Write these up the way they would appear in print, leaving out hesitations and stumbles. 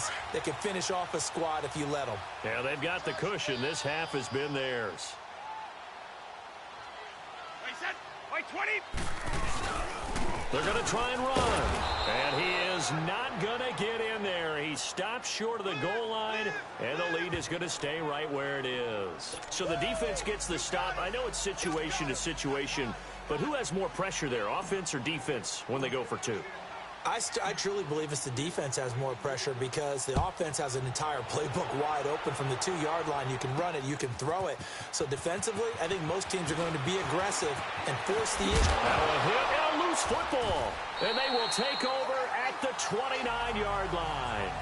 weapons that can finish off a squad if you let them. Yeah, they've got the cushion. This half has been theirs. Wait, set. Wait, 20. They're going to try and run. And he is not going to get in there. He stops short of the goal line, and the lead is going to stay right where it is. So the defense gets the stop. I know it's situation to situation, but who has more pressure there, offense or defense, when they go for two? I truly believe it's the defense has more pressure because the offense has an entire playbook wide open from the 2-yard line. You can run it, you can throw it. So defensively, I think most teams are going to be aggressive and force the issue. Now a hit and a loose football. And they will take over at the 29-yard line.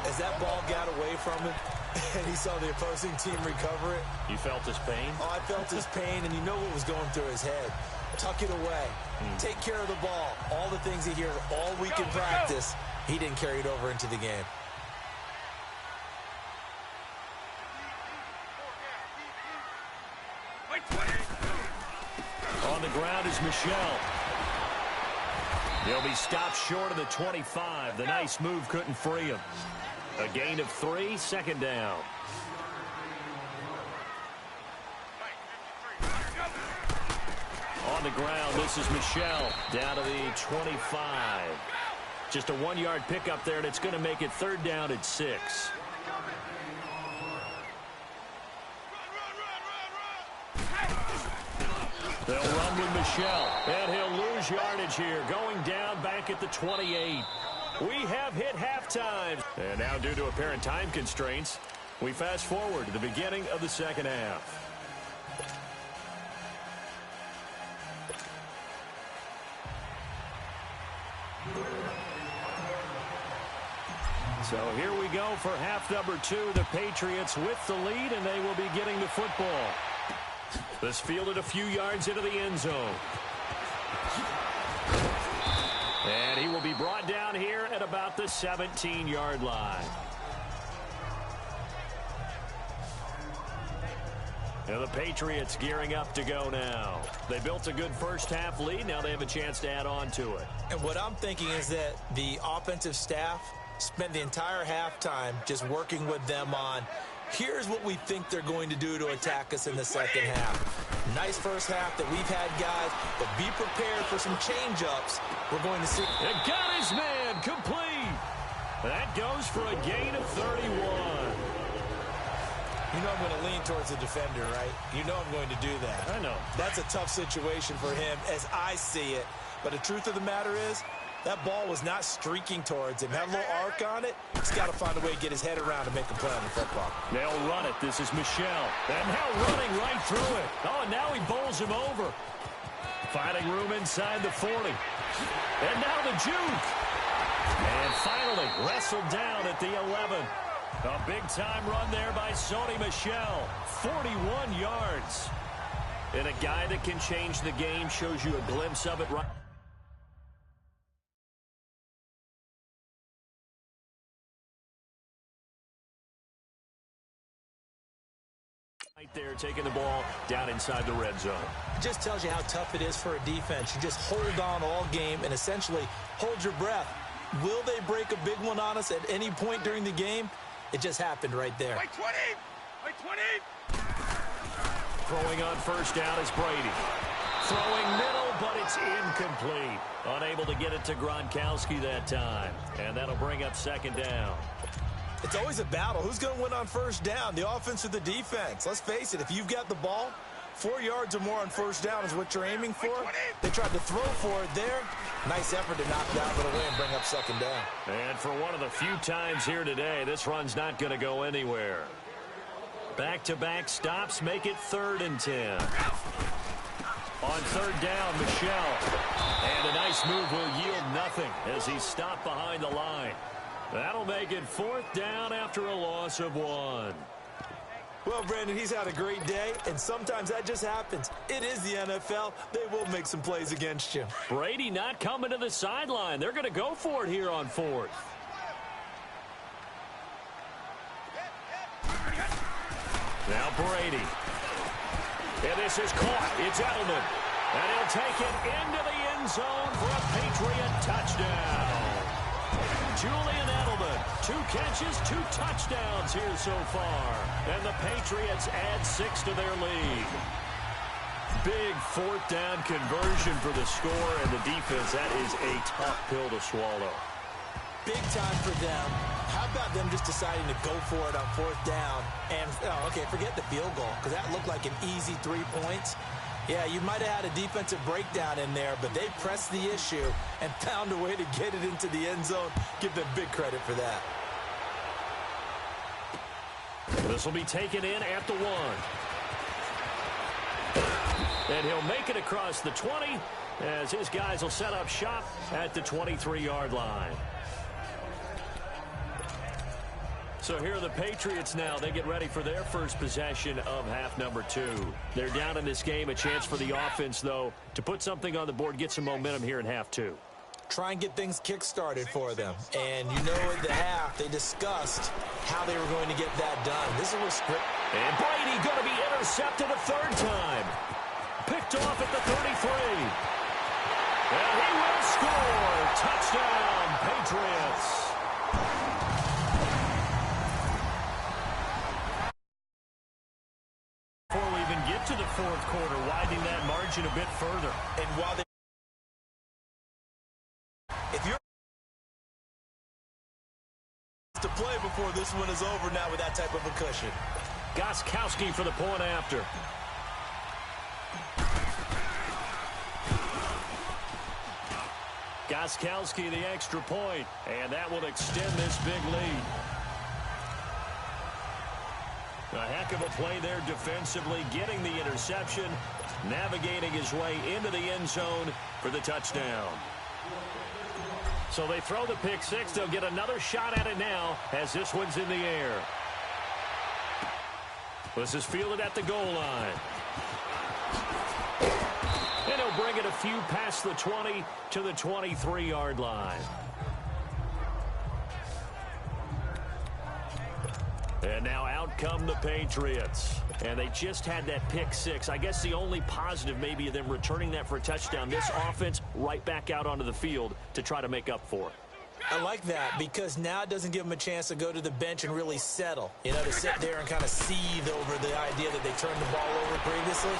As that ball got away from him and he saw the opposing team recover it. You felt his pain? Oh, I felt his pain, and you know what was going through his head. Tuck it away. Take care of the ball. All the things he hears all week in practice, he didn't carry it over into the game. On the ground is Michelle. He'll be stopped short of the 25. The nice move couldn't free him. A gain of 3, second down. On the ground, this is Michelle down to the 25. Just a 1-yard pickup there, and it's going to make it 3rd down at 6. They'll run with Michelle, and he'll lose yardage here, going down back at the 28. We have hit halftime. And now, due to apparent time constraints, we fast forward to the beginning of the second half. So here we go for half number 2. The Patriots with the lead, and they will be getting the football. This fielded a few yards into the end zone. And he will be brought down here at about the 17-yard line. And the Patriots gearing up to go now. They built a good first-half lead. Now they have a chance to add on to it. And what I'm thinking is that the offensive staff spent the entire halftime just working with them on, here's what we think they're going to do to attack us in the second half. Nice first half that we've had, guys, but be prepared for some change-ups. We're going to see. It got his man complete. That goes for a gain of 31. You know I'm going to lean towards the defender, right? You know I'm going to do that. I know. That's a tough situation for him as I see it. But the truth of the matter is, that ball was not streaking towards him. That little arc on it, he's got to find a way to get his head around and make a play on the football. They'll run it. This is Michelle. And now running right through it. Oh, and now he bowls him over. Finding room inside the 40. And now the juke. And finally wrestled down at the 11. A big-time run there by Sony Michel. 41 yards. And a guy that can change the game, shows you a glimpse of it right there, taking the ball down inside the red zone. It just tells you how tough it is for a defense. You just hold on all game and essentially hold your breath. Will they break a big one on us at any point during the game? It just happened right there. Wait, 20! Wait, 20! Throwing on first down is Brady. Throwing middle, but it's incomplete. Unable to get it to Gronkowski that time. And that'll bring up second down. It's always a battle. Who's going to win on first down, the offense or the defense? Let's face it, if you've got the ball, 4 yards or more on first down is what you're aiming for. They tried to throw for it there. Nice effort to knock down the away and bring up second down. And for one of the few times here today, this run's not going to go anywhere. Back-to-back stops make it 3rd and 10. On third down, Michelle. And a nice move will yield nothing as he's stopped behind the line. That'll make it 4th down after a loss of 1. Well, Brandon, he's had a great day, and sometimes that just happens. It is the NFL. They will make some plays against you. Brady not coming to the sideline. They're going to go for it here on 4th. Now Brady. And this is caught. It's Edelman. And he'll take it into the end zone for a Patriot touchdown. Julian Edelman 2 catches, 2 touchdowns here so far. And the Patriots add 6 to their lead. Big 4th down conversion for the score, and the defense, that is a tough pill to swallow. Big time for them. How about them just deciding to go for it on 4th down? And, okay, forget the field goal, because that looked like an easy 3 points. Yeah, you might have had a defensive breakdown in there, but they pressed the issue and found a way to get it into the end zone. Give them big credit for that. This will be taken in at the 1. And he'll make it across the 20 as his guys will set up shop at the 23-yard line. So here are the Patriots now. They get ready for their first possession of half number 2. They're down in this game. A chance for the offense, though, to put something on the board, get some momentum here in half 2. Try and get things kick-started for them. And you know at the half, they discussed how they were going to get that done. This is a script. And Brady going to be intercepted a 3rd time. Picked off at the 33. And he will score. Touchdown, Patriots. Before we even get to the 4th quarter, widening that margin a bit further. And while they... If you're to play before this one is over now with that type of a cushion. Gostkowski for the point after. Gostkowski the extra point, and that will extend this big lead. A heck of a play there defensively, getting the interception, navigating his way into the end zone for the touchdown. So they throw the pick 6. They'll get another shot at it now as this one's in the air. This is fielded at the goal line. And he'll bring it a few past the 20 to the 23-yard line. And now out come the Patriots. And they just had that pick 6. I guess the only positive maybe of them returning that for a touchdown. This offense right back out onto the field to try to make up for it. I like that because now it doesn't give them a chance to go to the bench and really settle. You know, to sit there and kind of seethe over the idea that they turned the ball over previously.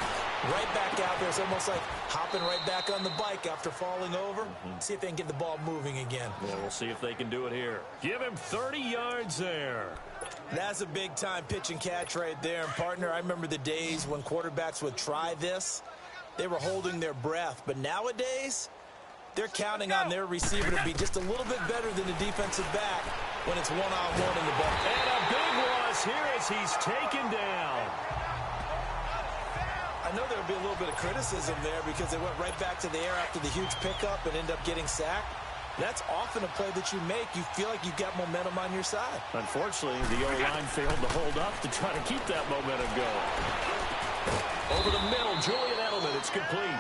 Right back out there. It's almost like hopping right back on the bike after falling over. See if they can get the ball moving again. Yeah, we'll see if they can do it here. Give him 30 yards there. That's a big-time pitch and catch right there. And, partner, I remember the days when quarterbacks would try this. They were holding their breath. But nowadays, they're counting on their receiver to be just a little bit better than the defensive back when it's one-on-one in the ball. And a big loss here as he's taken down. I know there'll be a little bit of criticism there because they went right back to the air after the huge pickup and ended up getting sacked. That's often a play that you make. You feel like you've got momentum on your side. Unfortunately, the O-line failed to hold up to try to keep that momentum going. Over the middle, Julian Edelman, it's complete.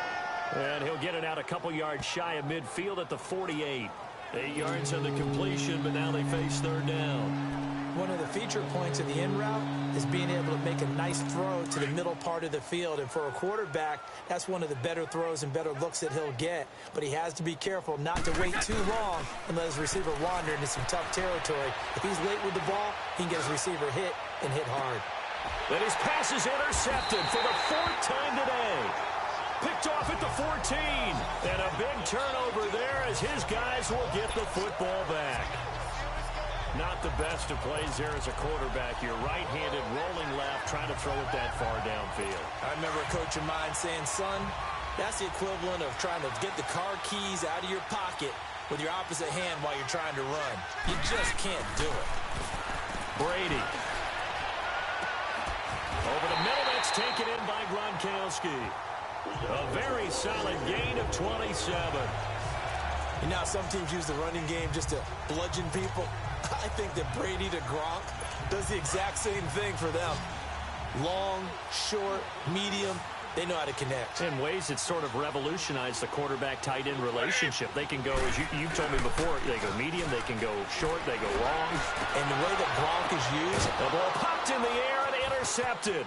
And he'll get it out a couple yards shy of midfield at the 48. 8 yards on the completion, but now they face 3rd down. One of the feature points of the in route is being able to make a nice throw to the middle part of the field. And for a quarterback, that's one of the better throws and better looks that he'll get. But he has to be careful not to wait too long and let his receiver wander into some tough territory. If he's late with the ball, he can get his receiver hit and hit hard. And his pass is intercepted for the 4th time today. Picked off at the 14. And a big turnover there as his guys will get the football back. Not the best of plays there as a quarterback. You're right-handed, rolling left, trying to throw it that far downfield. I remember a coach of mine saying, son, that's the equivalent of trying to get the car keys out of your pocket with your opposite hand while you're trying to run. You just can't do it. Brady. Over the middle, that's taken in by Gronkowski. A very solid gain of 27. You know, some teams use the running game just to bludgeon people. I think that Brady to Gronk does the exact same thing for them. Long, short, medium, they know how to connect. In ways it's sort of revolutionized the quarterback-tight end relationship. They can go, as you told me before, they go medium, they can go short, they go long. And the way that Gronk is used, the ball popped in the air and intercepted.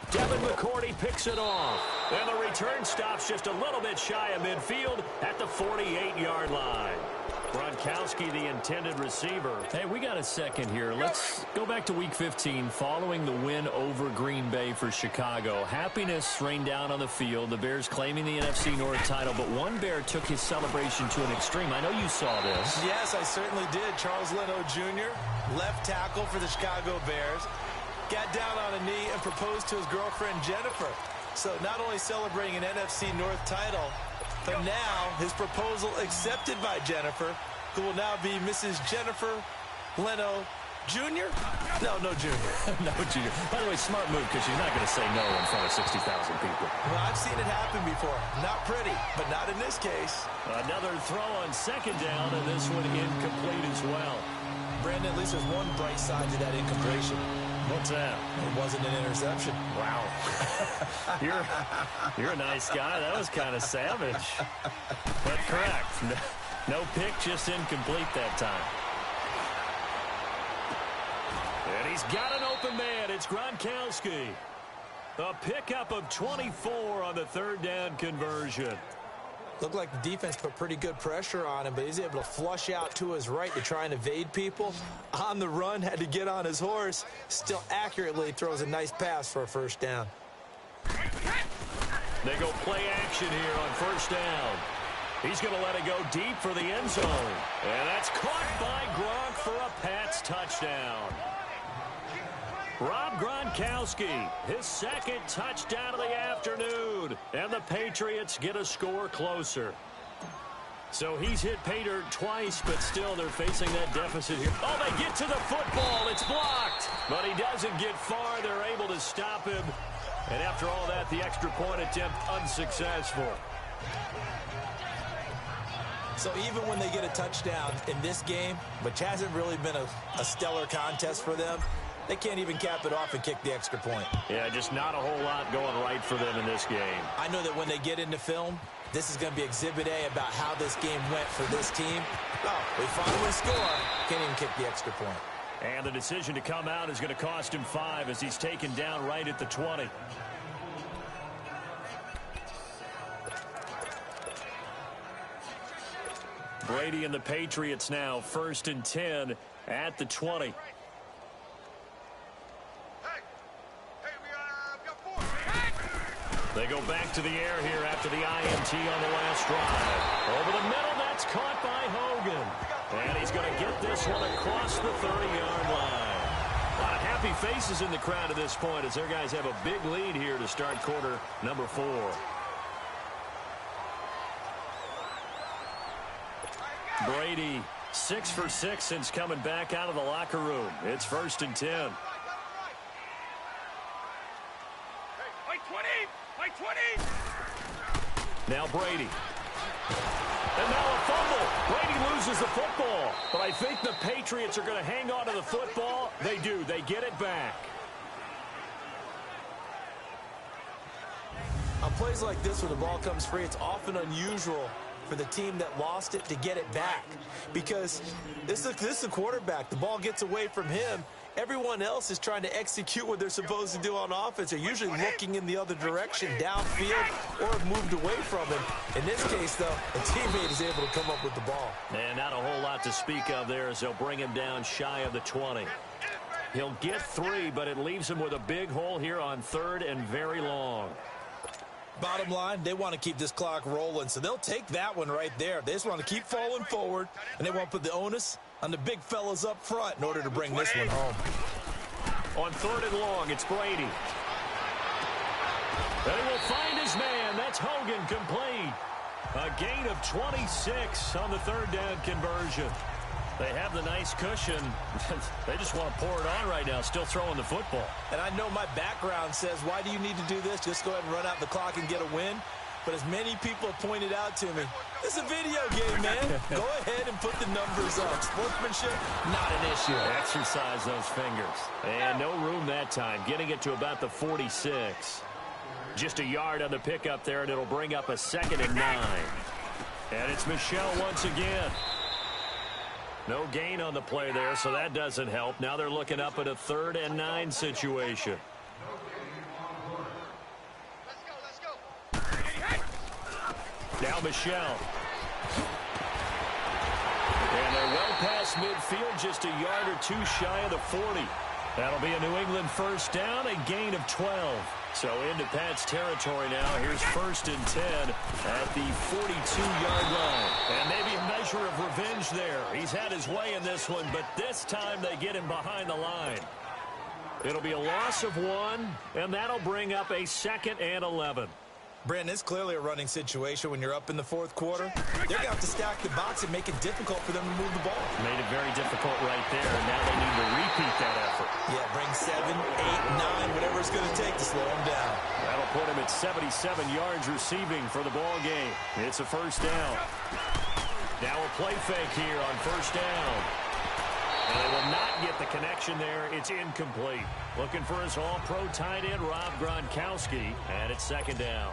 Devin McCourty picks it off. And the return stops just a little bit shy of midfield at the 48-yard line. Gronkowski, the intended receiver. Hey, we got a second here. Let's go back to Week 15 following the win over Green Bay for Chicago. Happiness rained down on the field. The Bears claiming the NFC North title, but one Bear took his celebration to an extreme. I know you saw this. Yes, I certainly did. Charles Leno Jr., left tackle for the Chicago Bears, got down on a knee and proposed to his girlfriend Jennifer. So not only celebrating an NFC North title, but now his proposal accepted by Jennifer, who will now be Mrs. Jennifer Leno Jr.? No Jr. No Jr. By the way, smart move, because she's not going to say no in front of 60,000 people. Well, I've seen it happen before. Not pretty, but not in this case. Another throw on second down, and this one incomplete as well. Brandon, at least there's one bright side to that incompletion. What's that? It wasn't an interception. Wow. You're a nice guy. That was kind of savage. But correct. No pick, just incomplete that time. And he's got an open man. It's Gronkowski. A pickup of 24 on the third down conversion. Looked like the defense put pretty good pressure on him, but he's able to flush out to his right to try and evade people. On the run, had to get on his horse. Still accurately throws a nice pass for a first down. They go play action here on first down. He's going to let it go deep for the end zone. And that's caught by Gronk for a Pats touchdown. Rob Gronkowski, his second touchdown of the afternoon. And the Patriots get a score closer. So he's hit pay dirt twice, but still they're facing that deficit here. Oh, they get to the football. It's blocked. But he doesn't get far. They're able to stop him. And after all that, the extra point attempt unsuccessful. So even when they get a touchdown in this game, which hasn't really been a stellar contest for them, they can't even cap it off and kick the extra point. Yeah, just not a whole lot going right for them in this game. I know that when they get into film, this is going to be Exhibit A about how this game went for this team. Oh, we finally score. Can't even kick the extra point. And the decision to come out is going to cost him 5 as he's taken down right at the 20. Brady and the Patriots now 1st and 10 at the 20. They go back to the air here after the INT on the last drive. Over the middle, that's caught by Hogan. And he's going to get this one across the 30-yard line. A lot of happy faces in the crowd at this point as their guys have a big lead here to start quarter number 4. Brady 6 for 6 since coming back out of the locker room. It's 1st and 10. Now Brady. And now a fumble. Brady loses the football. But I think the Patriots are going to hang on to the football. They do. They get it back. On plays like this where the ball comes free, it's often unusual for the team that lost it to get it back. Because this is the quarterback. The ball gets away from him. Everyone else is trying to execute what they're supposed to do on offense. They're usually looking in the other direction, downfield, or have moved away from him. In this case, though, a teammate is able to come up with the ball. And not a whole lot to speak of there as they'll bring him down shy of the 20. He'll get 3, but it leaves him with a big hole here on 3rd and very long. Bottom line, they want to keep this clock rolling, so they'll take that one right there. They just want to keep falling forward, and they want to put the onus on the big fellas up front in order to bring this one home. On 3rd and long, it's Brady. And he will find his man. That's Hogan complete. A gain of 26 on the 3rd down conversion. They have the nice cushion. They just want to pour it on right now, still throwing the football. And I know my background says, why do you need to do this? Just go ahead and run out the clock and get a win. But as many people have pointed out to me, it's a video game, man. Go ahead and put the numbers up. Sportsmanship, not an issue. Exercise those fingers. And no room that time, getting it to about the 46. Just a yard on the pickup there, and it'll bring up a 2nd and 9. And it's Michel once again. No gain on the play there, so that doesn't help. Now they're looking up at a 3rd and 9 situation. Now Michel. And they're well past midfield, just a yard or two shy of the 40. That'll be a New England first down, a gain of 12. So into Pat's territory now. Here's 1st and 10 at the 42-yard line. And maybe a measure of revenge there. He's had his way in this one, but this time they get him behind the line. It'll be a loss of 1, and that'll bring up a 2nd and 11. Brandon, it's clearly a running situation when you're up in the 4th quarter. They're going to have to stack the box and make it difficult for them to move the ball. Made it very difficult right there, and now they need to repeat that effort. Yeah, bring 7, 8, 9, whatever it's going to take to slow them down. That'll put him at 77 yards receiving for the ball game. It's a first down. Now a play fake here on first down. And they will not get the connection there. It's incomplete. Looking for his all-pro tight end, Rob Gronkowski, and it's 2nd down.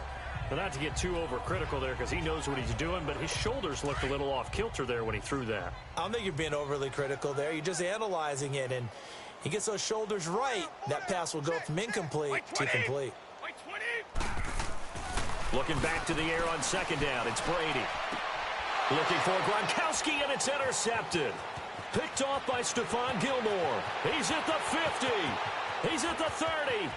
But not to get too overcritical there because he knows what he's doing, but his shoulders looked a little off-kilter there when he threw that. I don't think you're being overly critical there. You're just analyzing it, and he gets those shoulders right. That pass will go from incomplete to complete. Looking back to the air on 2nd down, it's Brady. Looking for Gronkowski, and it's intercepted. Picked off by Stephon Gilmore. He's at the 50. He's at the 30.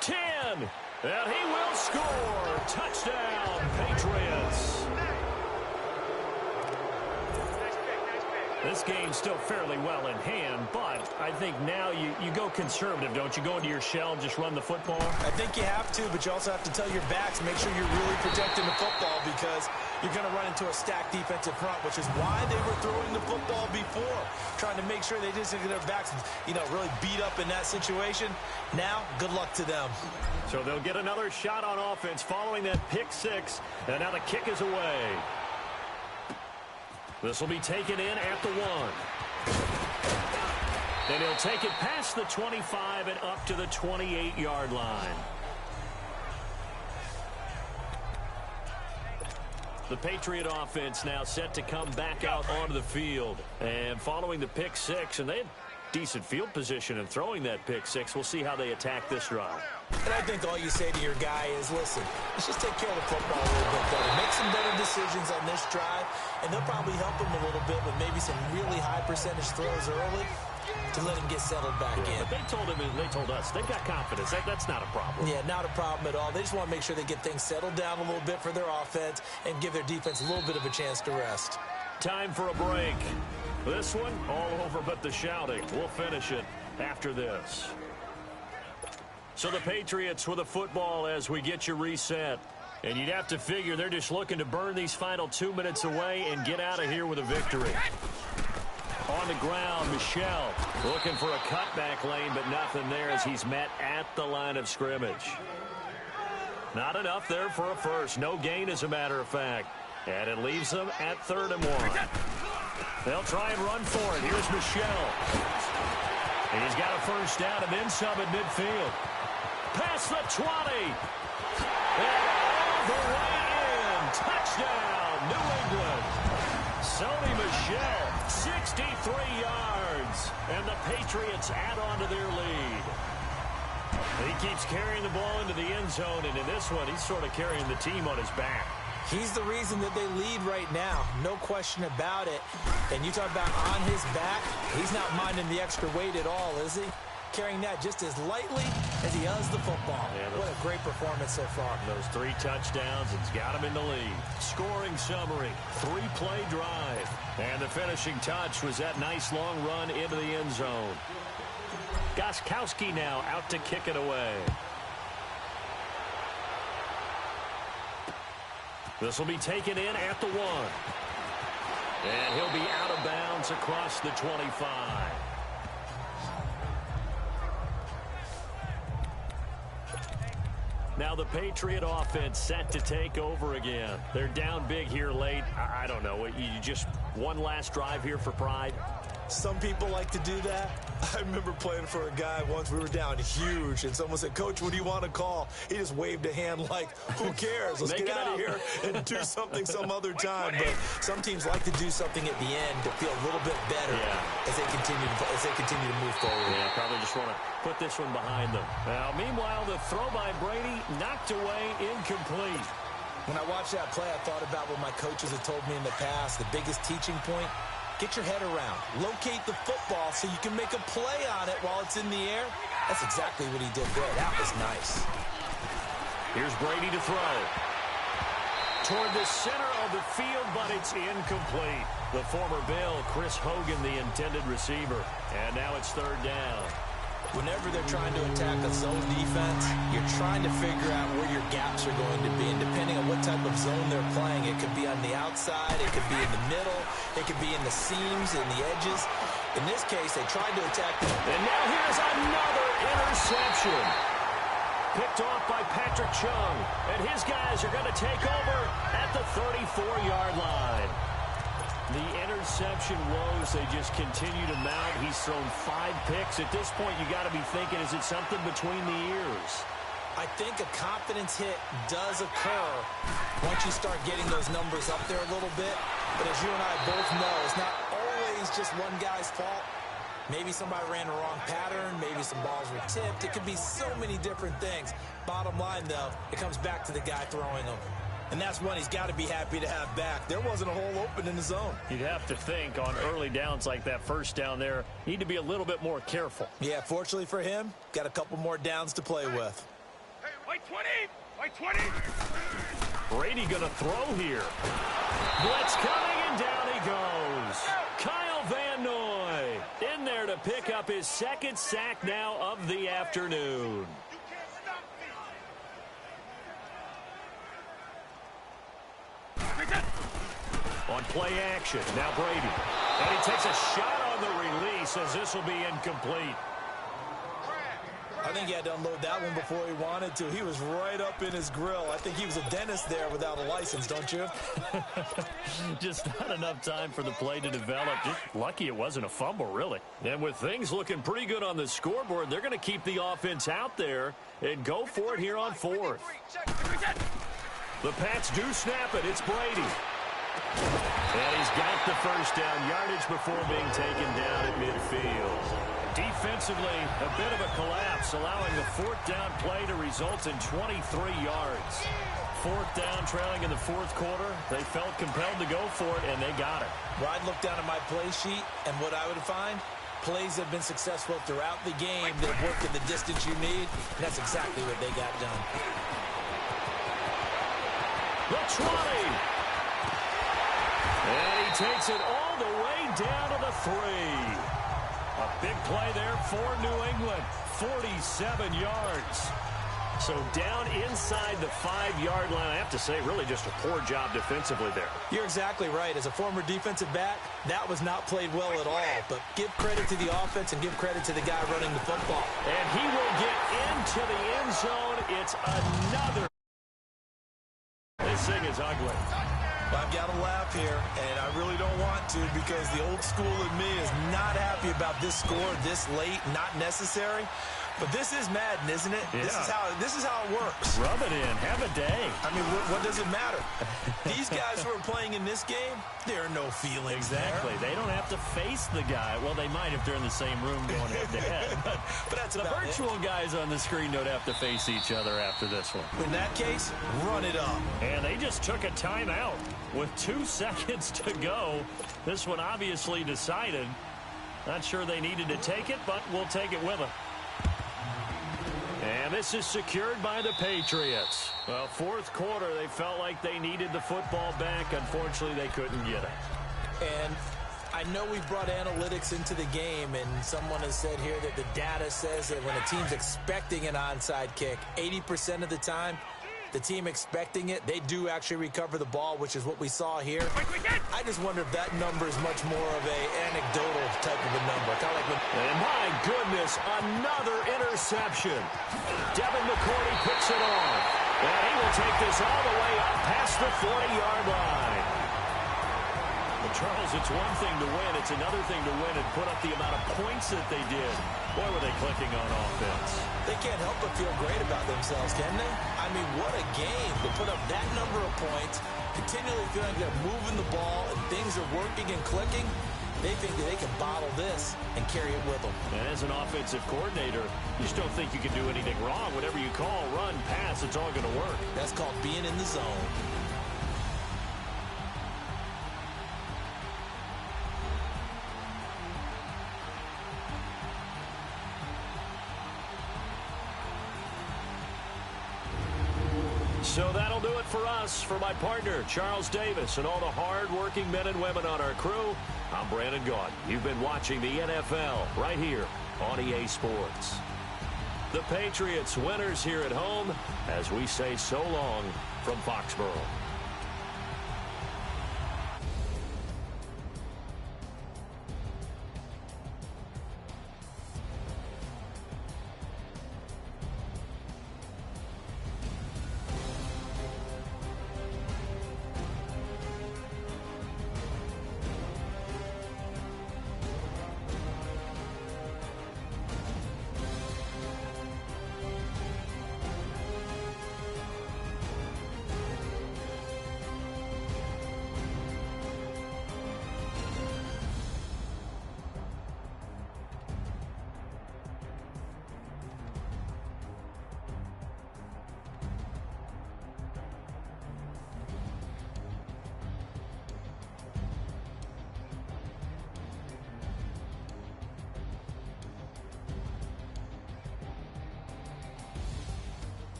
10. And he will score. Touchdown, Patriots. This game's still fairly well in hand, but I think now you go conservative, don't you? Go into your shell and just run the football? I think you have to, but you also have to tell your backs, make sure you're really protecting the football because you're going to run into a stacked defensive front, which is why they were throwing the football before, trying to make sure they just get their backs, really beat up in that situation. Now, good luck to them. So they'll get another shot on offense following that pick 6, and now the kick is away. This will be taken in at the 1. Then he'll take it past the 25 and up to the 28-yard line. The Patriot offense now set to come back out onto the field. And following the pick 6, and they had decent field position in throwing that pick 6. We'll see how they attack this drive. And I think all you say to your guy is, listen, let's just take care of the football a little bit better. Make some better decisions on this drive, and they'll probably help him a little bit with maybe some really high percentage throws early to let him get settled back in. But they told us they've got confidence. That's not a problem. Yeah, not a problem at all. They just want to make sure they get things settled down a little bit for their offense and give their defense a little bit of a chance to rest. Time for a break. This one, all over but the shouting. We'll finish it after this. So the Patriots with a football as we get you reset. And you'd have to figure they're just looking to burn these final 2 minutes away and get out of here with a victory. On the ground, Michel looking for a cutback lane, but nothing there as he's met at the line of scrimmage. Not enough there for a first. No gain, as a matter of fact. And it leaves them at 3rd and 1. They'll try and run for it. Here's Michel. And he's got a first down and then some at midfield. Past the 20. And all the way in. Touchdown, New England. Sony Michel, 63 yards. And the Patriots add on to their lead. He keeps carrying the ball into the end zone, and in this one, he's sort of carrying the team on his back. He's the reason that they lead right now. No question about it. And you talk about on his back, he's not minding the extra weight at all, is he? Carrying that just as lightly as he does the football. Yeah, what a great performance so far. Those 3 touchdowns, it's got him in the lead. Scoring summary, 3-play drive. And the finishing touch was that nice long run into the end zone. Gronkowski now out to kick it away. This will be taken in at the 1. And he'll be out of bounds across the 25. Now the Patriot offense set to take over again. They're down big here late. I don't know. You just one last drive here for pride? Some people like to do that. I remember playing for a guy once. We were down huge, and someone said, "Coach, what do you want to call?" He just waved a hand like, who cares? Let's get out of here and do something some other time. But some teams like to do something at the end to feel a little bit better as they continue to move forward. Yeah, probably just want to put this one behind them. Now, meanwhile, the throw by Brady knocked away, incomplete. When I watched that play, I thought about what my coaches had told me in the past. The biggest teaching point Get your head around. Locate the football so you can make a play on it while it's in the air. That's exactly what he did there. That was nice. Here's Brady to throw. Toward the center of the field, but it's incomplete. The former Bill, Chris Hogan, the intended receiver. And now it's third down. Whenever they're trying to attack a zone defense, you're trying to figure out where your gaps are going to be. And depending on what type of zone they're playing, it could be on the outside, it could be in the middle, it could be in the seams, in the edges. In this case, they tried to attack them. And now here's another interception. Picked off by Patrick Chung. And his guys are going to take over at the 34-yard line. The interception woes, they just continue to mount. He's thrown 5 picks. At this point, you got to be thinking, is it something between the ears? I think a confidence hit does occur once you start getting those numbers up there a little bit. But as you and I both know, it's not always just one guy's fault. Maybe somebody ran the wrong pattern. Maybe some balls were tipped. It could be so many different things. Bottom line, though, it comes back to the guy throwing them. And that's one he's got to be happy to have back. There wasn't a hole open in the zone. You'd have to think on early downs like that first down there, need to be a little bit more careful. Yeah, fortunately for him, got a couple more downs to play with. White 20! White 20! Brady going to throw here. Blitz coming, and down he goes. Kyle Van Noy in there to pick up his second sack now of the afternoon. On play action, now Brady. And he takes a shot on the release as this will be incomplete. I think he had to unload that one before he wanted to. He was right up in his grill. I think he was a dentist there without a license, don't you? Just not enough time for the play to develop. Just lucky it wasn't a fumble, really. And with things looking pretty good on the scoreboard, they're going to keep the offense out there and go for it here on fourth. The Pats do snap it. It's Brady. And he's got the first down yardage before being taken down at midfield. Defensively, a bit of a collapse, allowing the fourth down play to result in 23 yards. Fourth down trailing in the fourth quarter. They felt compelled to go for it, and they got it. Well, I'd look down at my play sheet, and what I would find, plays have been successful throughout the game. They've worked at the distance you need, and that's exactly what they got done. The 20. And he takes it all the way down to the 3. A big play there for New England. 47 yards. So down inside the 5-yard line. I have to say, really just a poor job defensively there. You're exactly right. As a former defensive back, that was not played well at all. But give credit to the offense and give credit to the guy running the football. And he will get into the end zone. It's another. This thing is ugly. I've got to laugh here, and I really don't want to because the old school in me is not happy about this score this late, not necessary. But this is Madden, isn't it? Yeah. This is how it works. Rub it in. Have a day. I mean, what does it matter? These guys who are playing in this game, there are no feelings Exactly. there. They don't have to face the guy. Well, they might if they're in the same room going head-to-head. But that's the about virtual guys on the screen don't have to face each other after this one. In that case, run it up. And they just took a timeout with 2 seconds to go. This one obviously decided. Not sure they needed to take it, but we'll take it with them. And this is secured by the Patriots. Well, fourth quarter, they felt like they needed the football back. Unfortunately, they couldn't get it. And I know we brought analytics into the game, and someone has said here that the data says that when a team's expecting an onside kick, 80% of the time, the team expecting it, they do actually recover the ball, which is what we saw here. I just wonder if that number is much more of a anecdotal type of a number. Kind of like when... And my goodness, another interception. Devin McCourty picks it off. And he will take this all the way up past the 40-yard line. Well, Charles, it's one thing to win. It's another thing to win and put up the amount of points that they did. Boy, were they clicking on offense. They can't help but feel great about themselves, can they? I mean, what a game to put up that number of points, continually feeling like they're moving the ball and things are working and clicking. They think that they can bottle this and carry it with them. And as an offensive coordinator, you just don't think you can do anything wrong. Whatever you call, run, pass, it's all going to work. That's called being in the zone. So that'll do it for us. For my partner, Charles Davis, and all the hard-working men and women on our crew, I'm Brandon Gaudin. You've been watching the NFL right here on EA Sports. The Patriots winners here at home as we say so long from Foxborough.